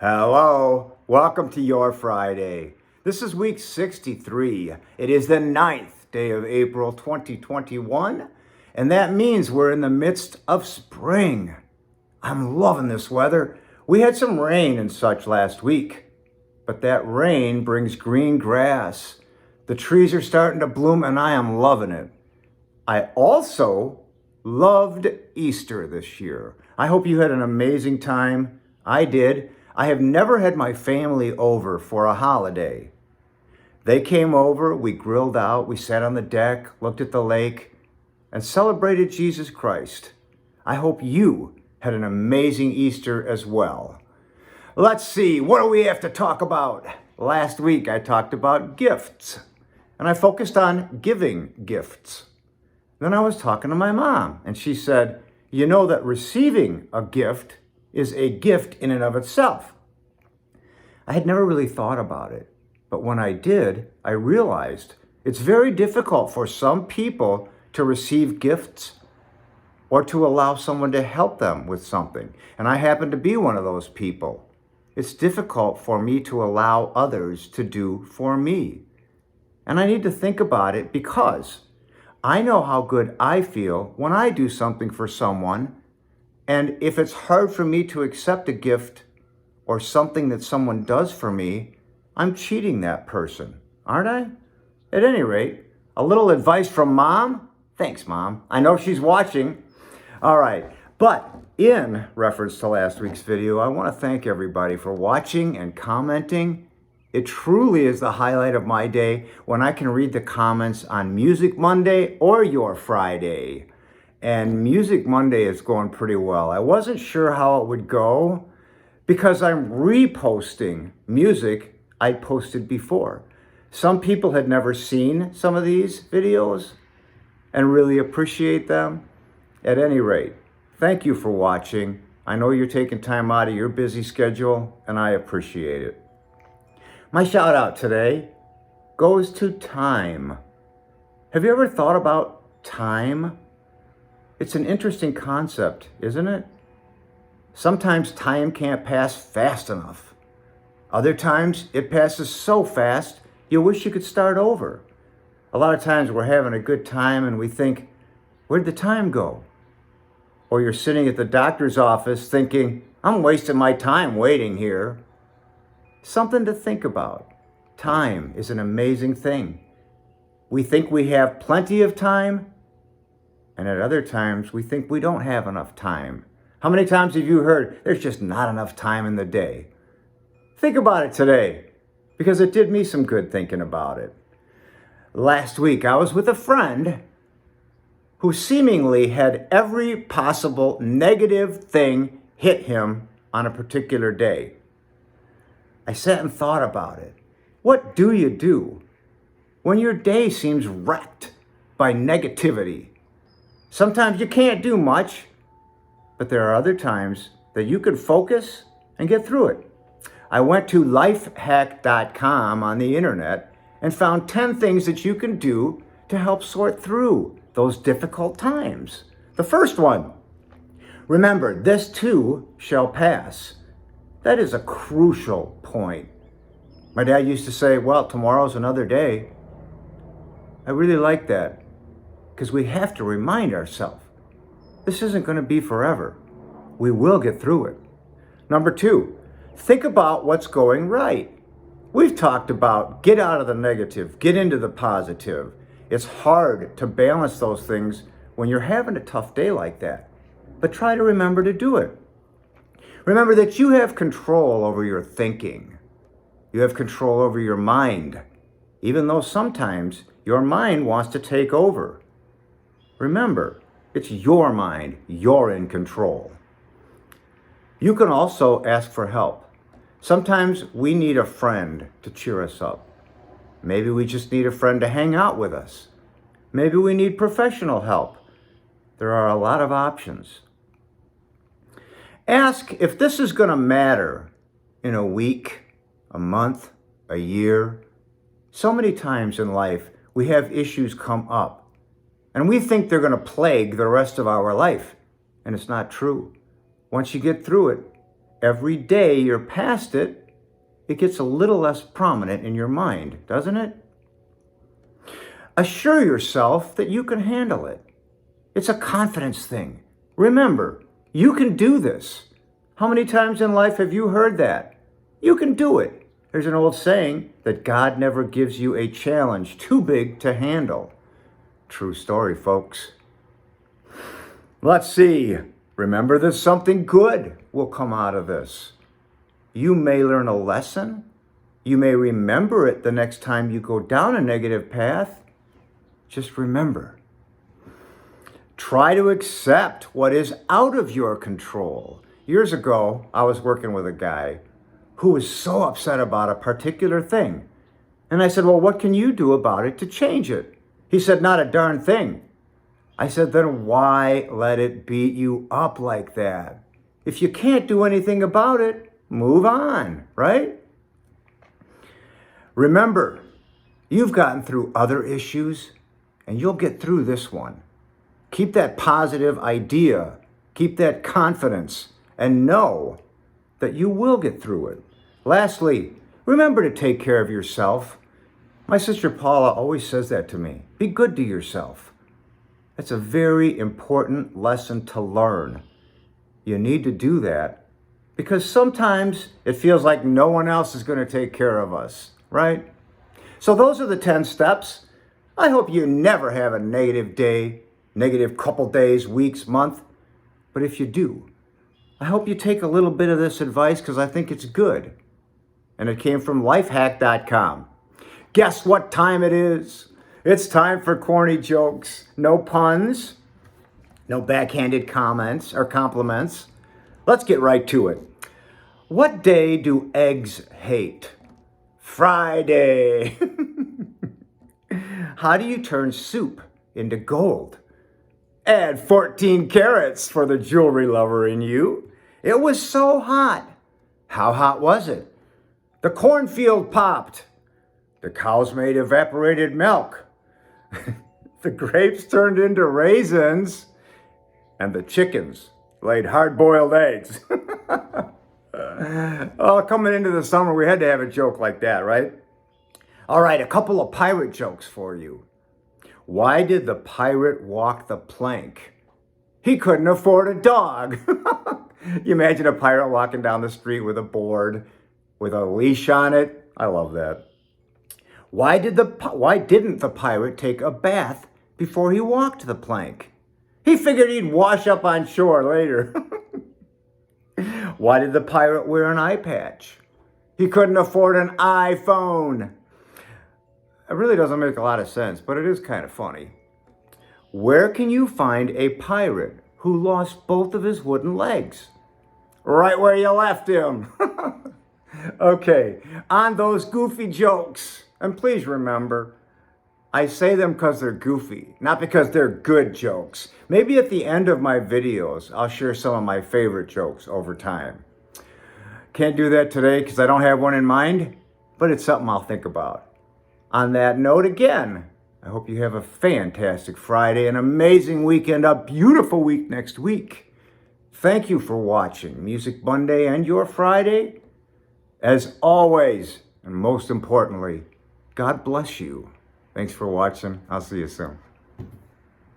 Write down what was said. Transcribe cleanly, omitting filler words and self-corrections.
Hello, welcome to your Friday. This is week 63. It is the 9th day of April 2021, and that means we're in the midst of spring. I'm loving this weather. We had some rain and such last week, but that rain brings green grass. The trees are starting to bloom, and I am loving it. I also loved Easter this year. I hope you had an amazing time. I did. I have never had my family over for a holiday. They came over, we grilled out, we sat on the deck, looked at the lake, and celebrated Jesus Christ. I hope you had an amazing Easter as well. Let's see, what do we have to talk about? Last week I talked about gifts, and I focused on giving gifts. Then I was talking to my mom, and she said, you know that receiving a gift is a gift in and of itself. I had never really thought about it, but when I did, I realized it's very difficult for some people to receive gifts or to allow someone to help them with something. And I happen to be one of those people. It's difficult for me to allow others to do for me. And I need to think about it because I know how good I feel when I do something for someone. And if it's hard for me to accept a gift or something that someone does for me, I'm cheating that person, aren't I? At any rate, a little advice from Mom. Thanks, Mom. I know she's watching. All right. But in reference to last week's video, I want to thank everybody for watching and commenting. It truly is the highlight of my day when I can read the comments on Music Monday or Your Friday. And Music Monday is going pretty well. I wasn't sure how it would go because I'm reposting music I posted before. Some people had never seen some of these videos and really appreciate them. At any rate, thank you for watching. I know you're taking time out of your busy schedule, and I appreciate it. My shout out today goes to time. Have you ever thought about time? It's an interesting concept, isn't it? Sometimes time can't pass fast enough. Other times it passes so fast you wish you could start over. A lot of times we're having a good time and we think, where'd the time go? Or you're sitting at the doctor's office thinking, I'm wasting my time waiting here. Something to think about. Time is an amazing thing. We think we have plenty of time, and at other times, we think we don't have enough time. How many times have you heard, there's just not enough time in the day? Think about it today, because it did me some good thinking about it. Last week, I was with a friend who seemingly had every possible negative thing hit him on a particular day. I sat and thought about it. What do you do when your day seems wrecked by negativity? Sometimes you can't do much, but there are other times that you can focus and get through it. I went to lifehack.com on the internet and found 10 things that you can do to help sort through those difficult times. The first one, remember, this too shall pass. That is a crucial point. My dad used to say, well, tomorrow's another day. I really like that because we have to remind ourselves, this isn't going to be forever. We will get through it. Number two, think about what's going right. We've talked about get out of the negative, get into the positive. It's hard to balance those things when you're having a tough day like that, but try to remember to do it. Remember that you have control over your thinking. You have control over your mind, even though sometimes your mind wants to take over. Remember, it's your mind. You're in control. You can also ask for help. Sometimes we need a friend to cheer us up. Maybe we just need a friend to hang out with us. Maybe we need professional help. There are a lot of options. Ask if this is going to matter in a week, a month, a year. So many times in life, we have issues come up, and we think they're going to plague the rest of our life, and it's not true. Once you get through it, every day you're past it, it gets a little less prominent in your mind, doesn't it? Assure yourself that you can handle it. It's a confidence thing. Remember, you can do this. How many times in life have you heard that? You can do it. There's an old saying that God never gives you a challenge too big to handle. True story, folks. Let's see. Remember that something good will come out of this. You may learn a lesson. You may remember it the next time you go down a negative path. Just remember. Try to accept what is out of your control. Years ago, I was working with a guy who was so upset about a particular thing. And I said, well, what can you do about it to change it? He said, not a darn thing. I said, then why let it beat you up like that? If you can't do anything about it, move on, right? Remember, you've gotten through other issues and you'll get through this one. Keep that positive idea, keep that confidence, and know that you will get through it. Lastly, remember to take care of yourself. My sister Paula always says that to me. Be good to yourself. That's a very important lesson to learn. You need to do that because sometimes it feels like no one else is going to take care of us, right? So those are the 10 steps. I hope you never have a negative day, negative couple days, weeks, month. But if you do, I hope you take a little bit of this advice because I think it's good. And it came from lifehack.com. Guess what time it is? It's time for corny jokes. No puns, no backhanded comments or compliments. Let's get right to it. What day do eggs hate? Friday. How do you turn soup into gold? Add 14 carats for the jewelry lover in you. It was so hot. How hot was it? The cornfield popped. The cows made evaporated milk. The grapes turned into raisins. And the chickens laid hard-boiled eggs. Oh, coming into the summer, we had to have a joke like that, right? All right, a couple of pirate jokes for you. Why did the pirate walk the plank? He couldn't afford a dog. You imagine a pirate walking down the street with a board, with a leash on it? I love that. Why didn't the pirate take a bath before he walked the plank? He figured he'd wash up on shore later. Why did the pirate wear an eye patch? He couldn't afford an iPhone. It really doesn't make a lot of sense, but it is kind of funny. Where can you find a pirate who lost both of his wooden legs? Right where you left him. Okay, on those goofy jokes. And please remember, I say them because they're goofy, not because they're good jokes. Maybe at the end of my videos, I'll share some of my favorite jokes over time. Can't do that today because I don't have one in mind, but it's something I'll think about. On that note, again, I hope you have a fantastic Friday, an amazing weekend, a beautiful week next week. Thank you for watching Music Monday and your Friday. As always, and most importantly, God bless you. Thanks for watching. I'll see you soon.